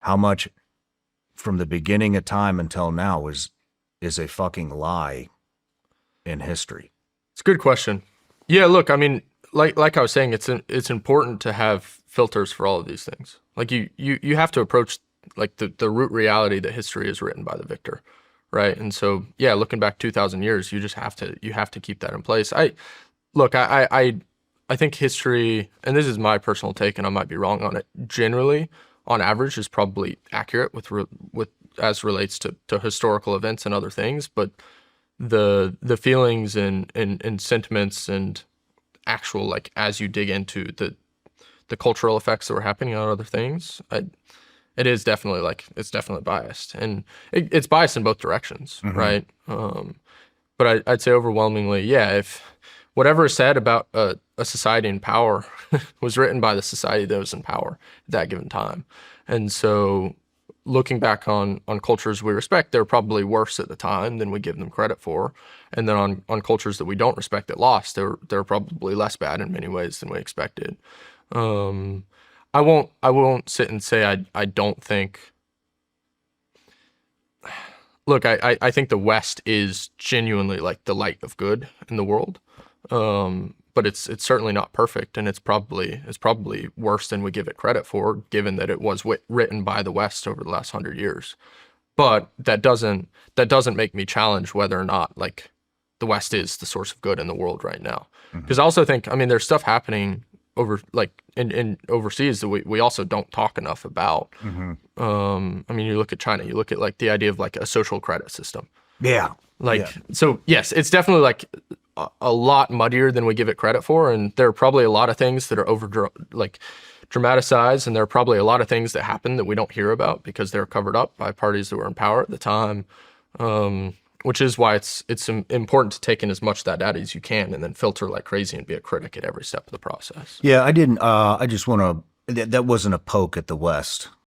how much from the beginning of time until now is a fucking lie in history? It's a good question. Yeah, look, I mean, like I was saying, it's important to have filters for all of these things. Like you have to approach like the root reality that history is written by the victor, right? And so yeah, looking back 2,000 years, you have to keep that in place. I think history, and this is my personal take, and I might be wrong on it. Generally, on average, is probably accurate with as relates to historical events and other things, but the feelings and sentiments and actual, like, as you dig into the cultural effects that were happening on other things, it is definitely like it's definitely biased, and it's biased in both directions, right? But I'd say overwhelmingly, yeah, if whatever is said about a society in power was written by the society that was in power at that given time. And so looking back on cultures we respect, they're probably worse at the time than we give them credit for. And then on cultures that we don't respect that lost, they're probably less bad in many ways than we expected. Um, I won't sit and say I don't think. Look, I think the West is genuinely like the light of good in the world. But it's certainly not perfect, and it's probably worse than we give it credit for, given that it was written by the West over the last 100 years. But that doesn't make me challenge whether or not like the West is the source of good in the world right now. Because I also think, I mean, there's stuff happening over like in overseas that we also don't talk enough about. I mean, you look at China, you look at like the idea of like a social credit system. Yeah. Like, Yeah. so yes, it's definitely like a lot muddier than we give it credit for. And there are probably a lot of things that are dramatized. And there are probably a lot of things that happen that we don't hear about because they're covered up by parties that were in power at the time. Which is why it's important to take in as much of that data as you can and then filter like crazy and be a critic at every step of the process. Yeah, I didn't, I just want to, that wasn't a poke at the West.